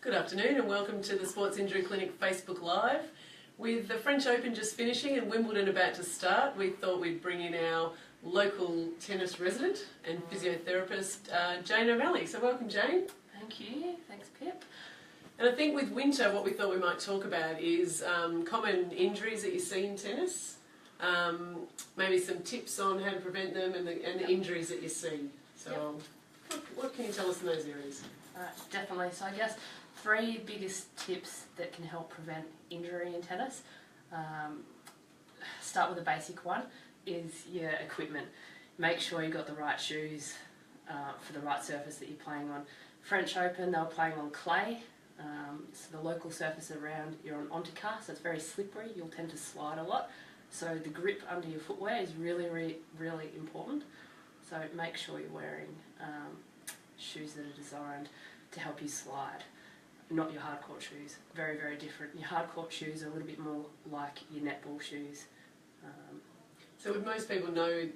Good afternoon and welcome to the Sports Injury Clinic Facebook Live. With the French Open just finishing and Wimbledon about to start, we thought we'd bring in our local tennis resident and physiotherapist, Jayne O'Malley. So welcome, Jayne. Thank you. Thanks, Pip. And I think with winter, what we thought we might talk about is common injuries that you see in tennis, maybe some tips on how to prevent them and the injuries that you see. So what can you tell us in those areas? Definitely. So I guess three biggest tips that can help prevent injury in tennis. Start with the basic one is your equipment. Make sure you've got the right shoes for the right surface that you're playing on. French Open, they were playing on clay. So the local surface around, you're on Ontica, so it's very slippery. You'll tend to slide a lot. So the grip under your footwear is really, really important. So make sure you're wearing shoes that are designed to help you slide, not your hard court shoes. Very, very different. Your hard court shoes are a little bit more like your netball shoes. So would most people know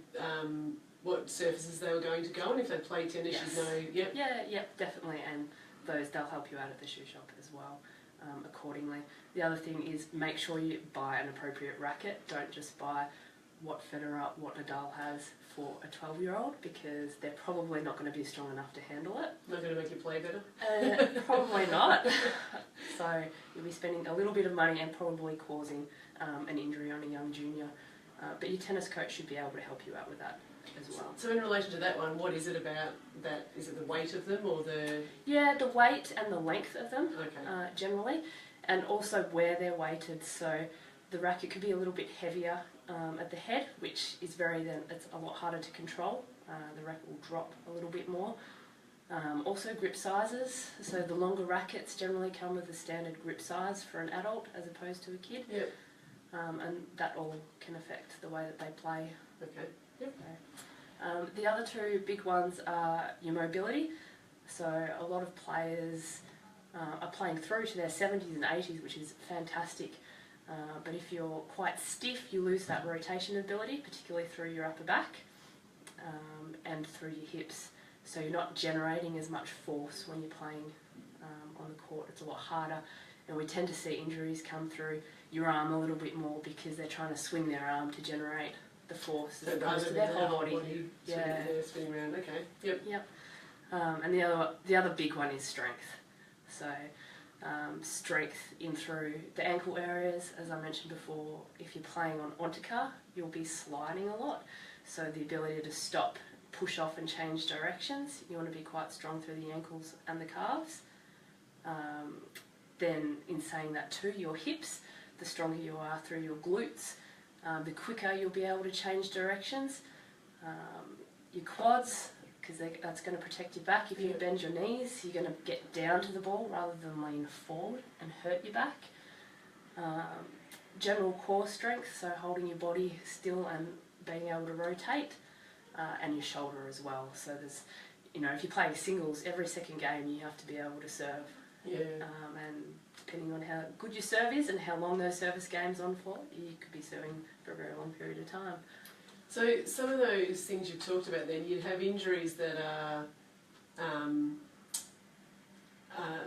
what surfaces they were going to go on if they play tennis? Yes. You'd know, yep. Yeah, definitely, and they'll help you out at the shoe shop as well, accordingly. The other thing is make sure you buy an appropriate racket. Don't just buy what Federer, what Nadal has for a 12-year-old, because they're probably not going to be strong enough to handle it. Not going to make you play better? Probably not. So you'll be spending a little bit of money and probably causing an injury on a young junior. But your tennis coach should be able to help you out with that as well. So in relation to that one, what is it about that? Is it the weight of them or the... Yeah, the weight and the length of them, okay. Generally, and also where they're weighted. So the racket could be a little bit heavier at the head, which is it's a lot harder to control. The racket will drop a little bit more. Also grip sizes, so the longer rackets generally come with a standard grip size for an adult as opposed to a kid. Yep. And that all can affect the way that they play. Okay. Yep. The other two big ones are your mobility. So a lot of players are playing through to their 70s and 80s, which is fantastic. But if you're quite stiff, you lose that rotation ability, particularly through your upper back and through your hips. So you're not generating as much force when you're playing on the court. It's a lot harder. And we tend to see injuries come through your arm a little bit more because they're trying to swing their arm to generate the force as opposed to their whole body. Yeah, spinning around. Okay. Yep. And the other big one is strength. So strength in through the ankle areas, as I mentioned before. If you're playing on Ontica, you'll be sliding a lot. So the ability to stop, push off, and change directions. You want to be quite strong through the ankles and the calves. Then, in saying that too, your hips, the stronger you are through your glutes, the quicker you'll be able to change directions. Your quads, because that's going to protect your back. If you bend your knees, you're going to get down to the ball rather than lean forward and hurt your back. General core strength, so holding your body still and being able to rotate, and your shoulder as well. So there's, if you're playing singles, every second game you have to be able to serve. Yeah. And depending on how good your serve is and how long those service games on for, you could be serving for a very long period of time. So some of those things you've talked about then, you'd have injuries that are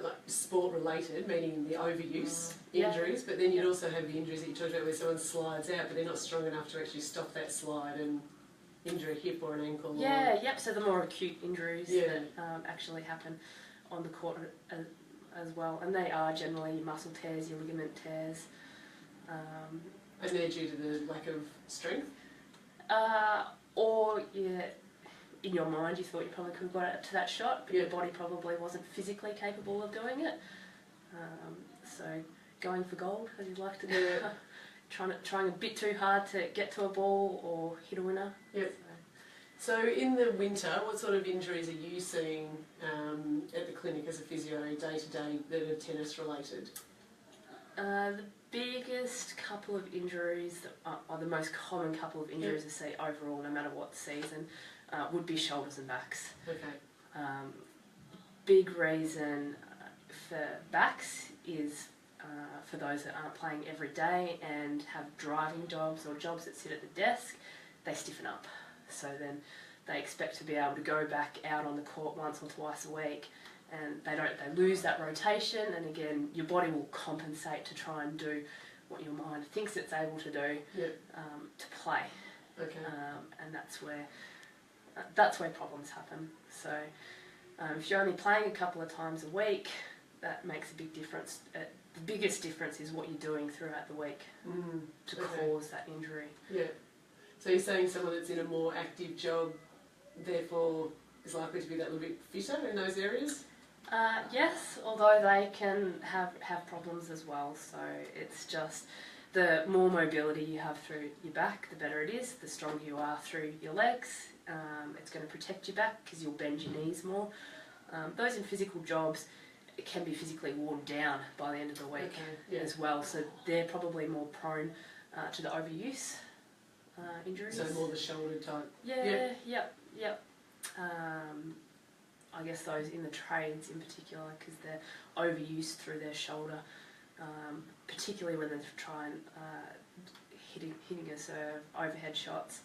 like sport related, meaning the overuse injuries, but then you'd also have the injuries that you talked about where someone slides out but they're not strong enough to actually stop that slide and injure a hip or an ankle. So the more acute injuries that actually happen on the court as well, and they are generally your muscle tears, your ligament tears. And they're due to the lack of strength? Or in your mind you thought you probably could have got to that shot, but your body probably wasn't physically capable of doing it. So going for gold, as you'd like to do, trying a bit too hard to get to a ball or hit a winner. Yep. So in the winter, what sort of injuries are you seeing at the clinic as a physio day to day that are tennis related? The biggest couple of injuries, or the most common couple of injuries I see overall, no matter what season, would be shoulders and backs. Okay. Big reason for backs is for those that aren't playing every day and have driving jobs or jobs that sit at the desk, they stiffen up. So then they expect to be able to go back out on the court once or twice a week and they lose that rotation, and again your body will compensate to try and do what your mind thinks it's able to do to play. Okay. And that's where problems happen. So if you're only playing a couple of times a week, that makes a big difference. The biggest difference is what you're doing throughout the week to cause that injury. Yeah. So you're saying someone that's in a more active job, therefore, is likely to be that little bit fitter in those areas? Yes, although they can have problems as well. So it's just the more mobility you have through your back, the better it is. The stronger you are through your legs, it's going to protect your back because you'll bend your knees more. Those in physical jobs, it can be physically worn down by the end of the week as well. So they're probably more prone to the overuse injuries. So more the shoulder type. Yep. I guess those in the trades in particular, because they're overused through their shoulder, particularly when they're trying hitting a serve, overhead shots.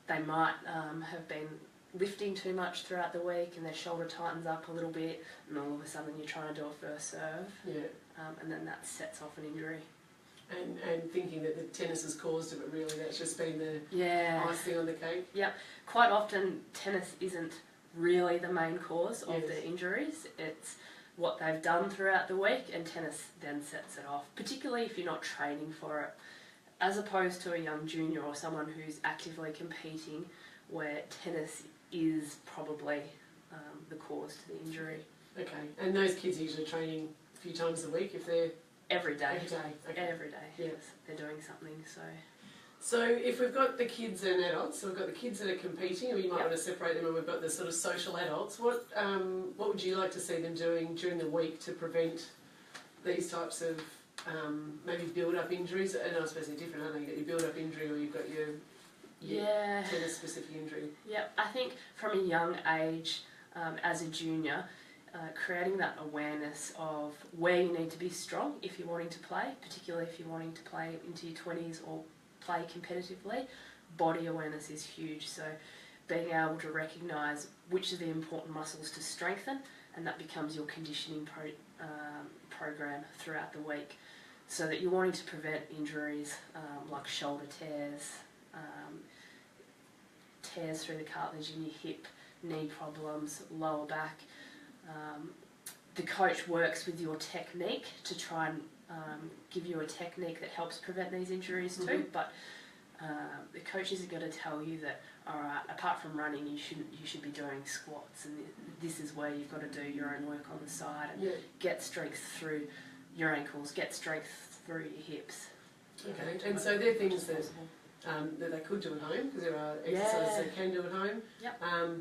They might have been lifting too much throughout the week and their shoulder tightens up a little bit, and all of a sudden you're trying to do a first serve, and then that sets off an injury. And thinking that the tennis has caused it, but really that's just been the icing on the cake. Yeah, quite often tennis isn't really the main cause of the injuries. It's what they've done throughout the week, and tennis then sets it off, particularly if you're not training for it, as opposed to a young junior or someone who's actively competing, where tennis is probably the cause to the injury. Okay, and those kids are usually training a few times a week if they're... Every day. Every day, okay. Every day, yes. They're doing something, so... So if we've got the kids and adults, so we've got the kids that are competing, and we might want to separate them, and we've got the sort of social adults, what would you like to see them doing during the week to prevent these types of maybe build-up injuries? And I suppose they're different, aren't they? You've got your build-up injury or you've got your tennis-specific injury. Yeah, I think from a young age, as a junior, creating that awareness of where you need to be strong if you're wanting to play, particularly if you're wanting to play into your 20s or play competitively. Body awareness is huge, so being able to recognise which are the important muscles to strengthen, and that becomes your conditioning program throughout the week, so that you're wanting to prevent injuries like shoulder tears, tears through the cartilage in your hip, knee problems, lower back. The coach works with your technique to try and give you a technique that helps prevent these injuries too, but the coach isn't going to tell you that, alright, apart from running you should be doing squats, and this is where you've got to do your own work on the side and get strength through your ankles, get strength through your hips. Okay, and so they're things that they could do at home, because there are exercises they can do at home.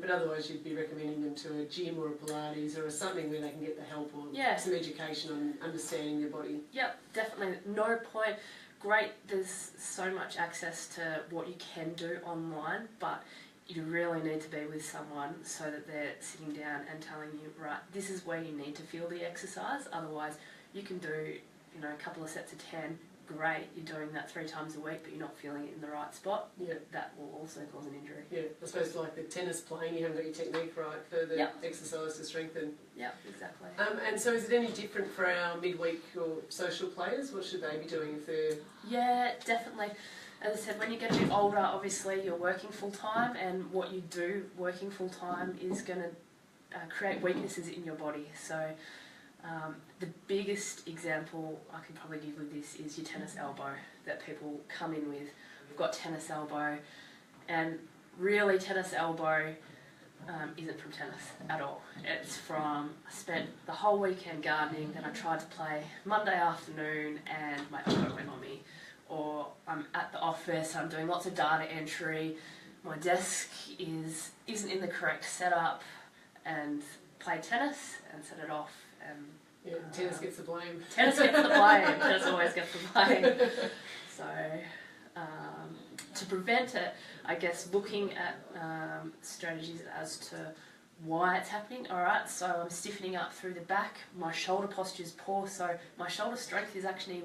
But otherwise you'd be recommending them to a gym or a Pilates or something where they can get the help or some education on understanding their body. Yep, definitely. No point. Great, there's so much access to what you can do online, but you really need to be with someone so that they're sitting down and telling you, right, this is where you need to feel the exercise. Otherwise you can do, a couple of sets of 10, great, you're doing that 3 times a week, but you're not feeling it in the right spot. That will also cause an injury. Yeah, I suppose like the tennis playing, you haven't got your technique right for the exercise to strengthen. Yeah, exactly. And so is it any different for our midweek or social players? What should they be doing if they're... Yeah, definitely. As I said, when you get a bit older, obviously you're working full-time, and what you do working full-time is going to create weaknesses in your body. So the biggest example I can probably give with this is your tennis elbow that people come in with. We've got tennis elbow, and really tennis elbow isn't from tennis at all. It's from, I spent the whole weekend gardening, then I tried to play Monday afternoon and my elbow went on me. Or I'm at the office, I'm doing lots of data entry, my desk isn't in the correct setup, and play tennis and set it off. And tennis gets the blame. Tennis gets the blame. Tennis always gets the blame. So to prevent it, I guess looking at strategies as to why it's happening. Alright, so I'm stiffening up through the back, my shoulder posture is poor, so my shoulder strength is actually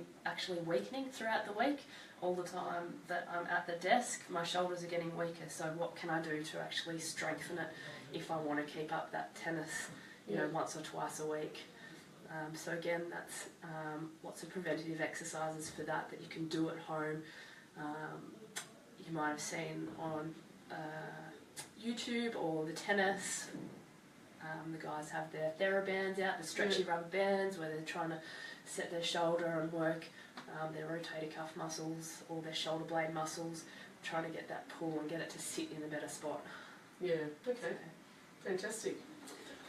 weakening throughout the week. All the time that I'm at the desk, my shoulders are getting weaker, so what can I do to actually strengthen it if I want to keep up that tennis you know, once or twice a week. So again, that's lots of preventative exercises for that you can do at home. You might have seen on YouTube or the tennis. The guys have their TheraBands out, the stretchy rubber bands, where they're trying to set their shoulder and work their rotator cuff muscles or their shoulder blade muscles, trying to get that pull and get it to sit in a better spot. Yeah, okay. Fantastic.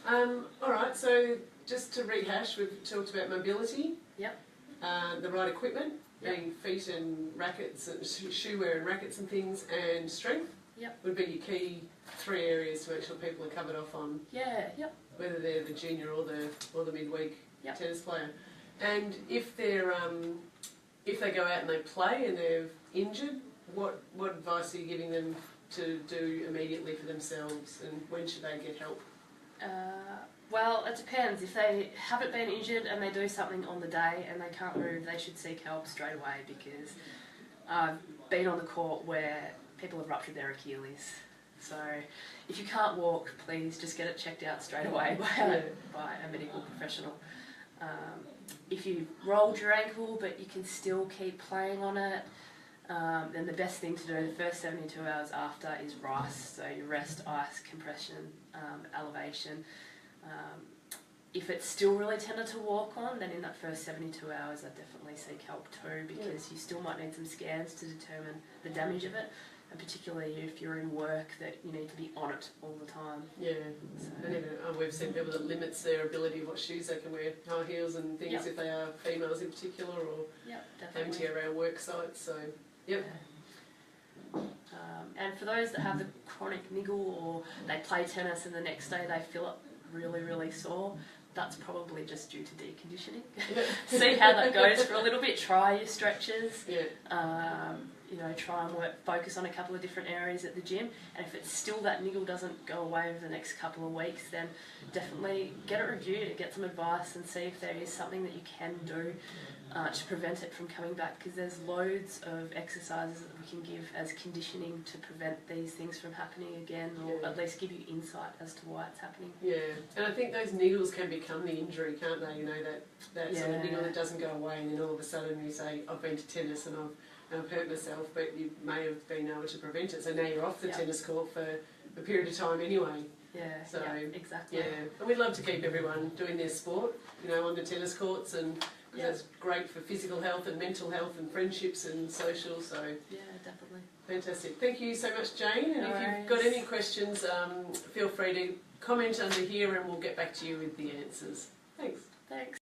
Alright, so just to rehash, we've talked about mobility. Yep. The right equipment, being feet and rackets, and shoe wear and rackets and things, and strength. Yep. Would be your key 3 areas to make sure people are covered off on. Yeah, yep. Whether they're the junior or the midweek tennis player. And if they're if they go out and they play and they're injured, what advice are you giving them to do immediately for themselves, and when should they get help? Well, it depends. If they haven't been injured and they do something on the day and they can't move, they should seek help straight away, because I've been on the court where people have ruptured their Achilles. So if you can't walk, please just get it checked out straight away by a medical professional. If you rolled your ankle but you can still keep playing on it, then the best thing to do the first 72 hours after is RICE. So you rest, ice, compression, elevation. If it's still really tender to walk on, then in that first 72 hours I'd definitely seek help too, because you still might need some scans to determine the damage of it, and particularly if you're in work that you need to be on it all the time. Yeah, so. And even we've seen people that limits their ability of what shoes they can wear, high heels and things, if they are females in particular, or having to go around work sites. So, and for those that have the chronic niggle, or they play tennis and the next day they feel it really, really sore, that's probably just due to deconditioning. See how that goes for a little bit. Try your stretches. You know, try and focus on a couple of different areas at the gym, and if it's still that niggle doesn't go away over the next couple of weeks, then definitely get it reviewed and get some advice and see if there is something that you can do to prevent it from coming back, because there's loads of exercises that we can give as conditioning to prevent these things from happening again, or at least give you insight as to why it's happening. Yeah, and I think those niggles can become the injury, can't they? You know, that sort of niggle that doesn't go away, and then all of a sudden you say, I've been to tennis and I've hurt myself, but you may have been able to prevent it. So now you're off the tennis court for a period of time anyway. Yeah, so, exactly. Yeah, and we'd love to keep everyone doing their sport, you know, on the tennis courts, and that's great for physical health and mental health and friendships and social. So yeah, definitely. Fantastic. Thank you so much, Jane. And if you've got any questions, feel free to comment under here, and we'll get back to you with the answers. Thanks. Thanks.